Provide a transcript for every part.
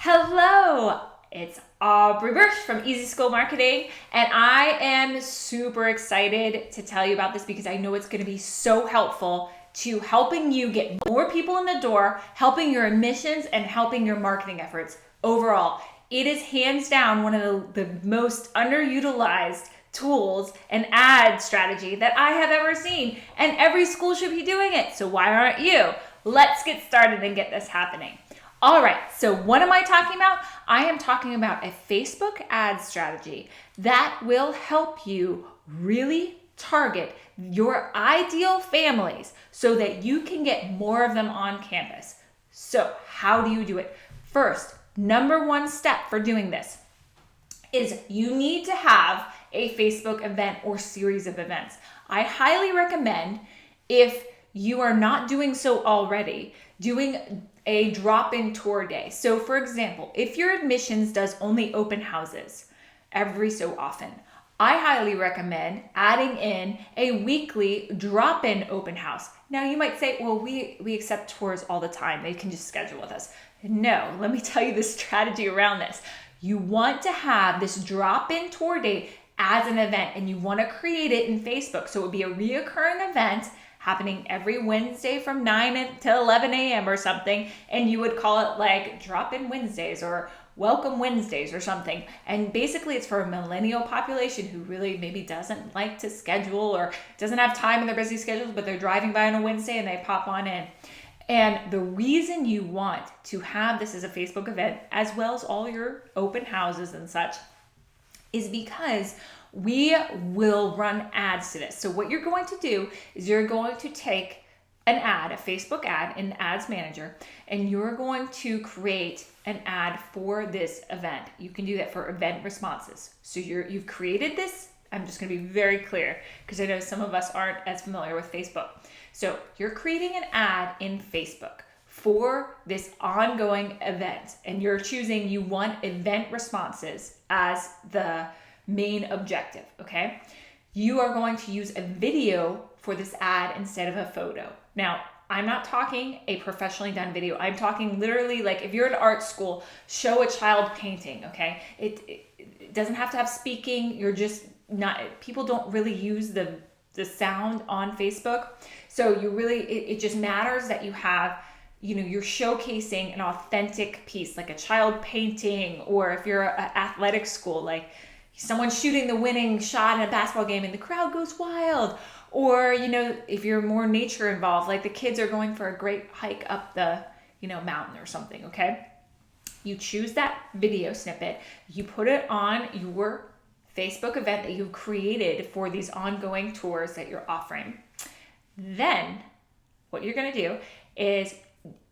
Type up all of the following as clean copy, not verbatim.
Hello, it's Aubrey Bursch from Easy School Marketing, and I am super excited to tell you about this because I know it's going to be so helpful to helping you get more people in the door, helping your admissions, and helping your marketing efforts overall. It is hands down one of the most underutilized tools and ad strategy that I have ever seen, and every school should be doing it. So why aren't you? Let's get started and get this happening. All right, so what am I talking about? I am talking about a Facebook ad strategy that will help you really target your ideal families so that you can get more of them on campus. So how do you do it? First, number one step for doing this is you need to have a Facebook event or series of events. I highly recommend, if you are not doing so already, doing a drop-in tour day. So for example, if your admissions does only open houses every so often, I highly recommend adding in a weekly drop-in open house. Now you might say, well, we accept tours all the time. They can just schedule with us. No, let me tell you the strategy around this. You want to have this drop-in tour day as an event, and you want to create it in Facebook. So it would be a reoccurring event happening every Wednesday from 9 to 11 a.m. or something, and you would call it like Drop-In Wednesdays or Welcome Wednesdays or something. And basically it's for a millennial population who really maybe doesn't like to schedule or doesn't have time in their busy schedules, but they're driving by on a Wednesday and they pop on in. And the reason you want to have this as a Facebook event, as well as all your open houses and such, is because we will run ads to this. So what you're going to do is you're going to take an ad, a Facebook ad in Ads Manager, and you're going to create an ad for this event. You can do that for event responses. So you've created this. I'm just going to be very clear because I know some of us aren't as familiar with Facebook. So you're creating an ad in Facebook for this ongoing event, and you're choosing you want event responses as the main objective, okay? You are going to use a video for this ad instead of a photo. Now, I'm not talking a professionally done video. I'm talking literally like if you're at art school, show a child painting, okay? It doesn't have to have speaking. You're just not, people don't really use the sound on Facebook. So you really, it just matters that you have, you're showcasing an authentic piece, like a child painting, or if you're an athletic school, like someone shooting the winning shot in a basketball game and the crowd goes wild. Or, if you're more nature involved, like the kids are going for a great hike up the, mountain or something, okay? You choose that video snippet, you put it on your Facebook event that you've created for these ongoing tours that you're offering. Then what you're going to do is,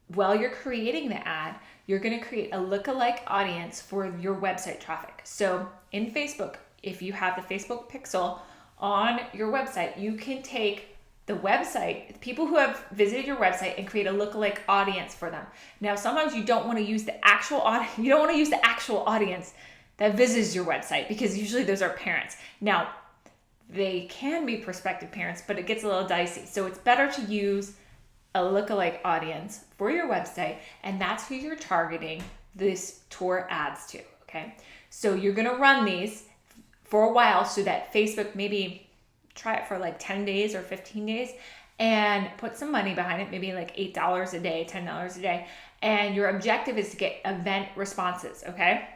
while you're creating the ad, you're going to create a lookalike audience for your website traffic. So in Facebook, if you have the Facebook pixel on your website, you can take the website, people who have visited your website, and create a lookalike audience for them. Now, sometimes you don't want to use the actual audience. You don't want to use the actual audience that visits your website because usually those are parents. Now, they can be prospective parents, but it gets a little dicey. So it's better to use a lookalike audience for your website, and that's who you're targeting this tour ads to, okay? So you're gonna run these for a while so that Facebook, maybe try it for like 10 days or 15 days and put some money behind it, maybe like $8 a day, $10 a day. And your objective is to get event responses, okay?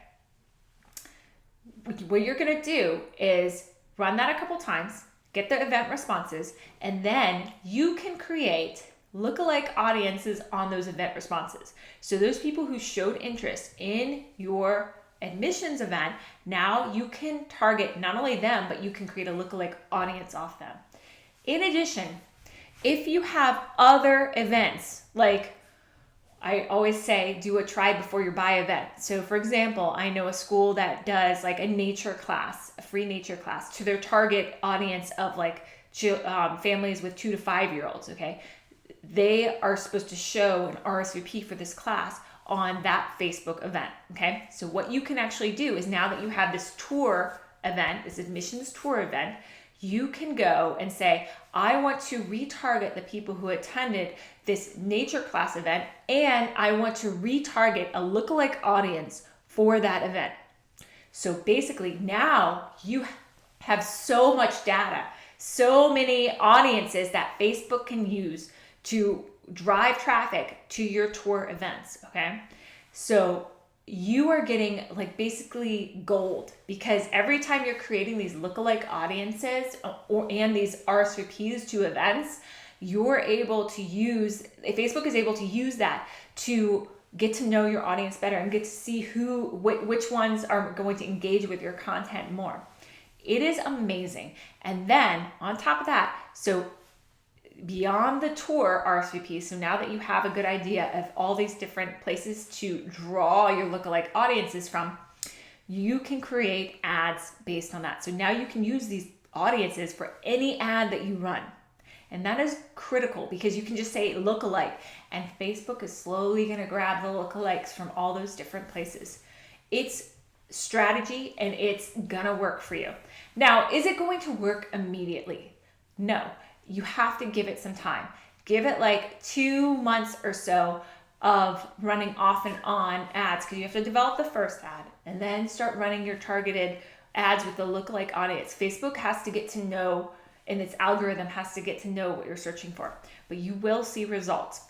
What you're gonna do is run that a couple times, get the event responses, and then you can create lookalike audiences on those event responses. So those people who showed interest in your admissions event, now you can target not only them, but you can create a lookalike audience off them. In addition, if you have other events, like I always say, do a try before you buy event. So for example, I know a school that does like a nature class, a free nature class to their target audience of like families with 2 to 5 year olds, okay? They are supposed to show an RSVP for this class on that Facebook event, okay? So what you can actually do is, now that you have this tour event, this admissions tour event, you can go and say, I want to retarget the people who attended this nature class event, and I want to retarget a lookalike audience for that event. So basically now you have so much data, so many audiences that Facebook can use to drive traffic to your tour events, okay? So you are getting like basically gold, because every time you're creating these lookalike audiences and these RSVPs to events, you're able to use, Facebook is able to use that to get to know your audience better and get to see which ones are going to engage with your content more. It is amazing. And then on top of that, so beyond the tour RSVP, so now that you have a good idea of all these different places to draw your lookalike audiences from, you can create ads based on that. So now you can use these audiences for any ad that you run. And that is critical, because you can just say lookalike, and Facebook is slowly going to grab the lookalikes from all those different places. It's strategy, and it's going to work for you. Now, is it going to work immediately? No. You have to give it some time. Give it like 2 months or so of running off and on ads, because you have to develop the first ad and then start running your targeted ads with the lookalike audience. Facebook has to get to know, and its algorithm has to get to know what you're searching for, but you will see results.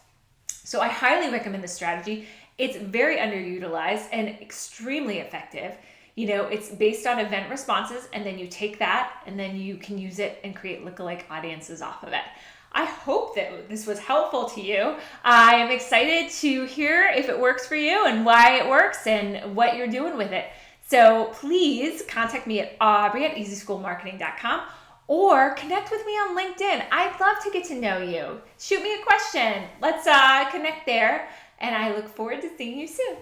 So I highly recommend this strategy. It's very underutilized and extremely effective. It's based on event responses, and then you take that and then you can use it and create lookalike audiences off of it. I hope that this was helpful to you. I am excited to hear if it works for you and why it works and what you're doing with it. So please contact me at Aubrey@easyschoolmarketing.com or connect with me on LinkedIn. I'd love to get to know you. Shoot me a question. Let's connect there, and I look forward to seeing you soon.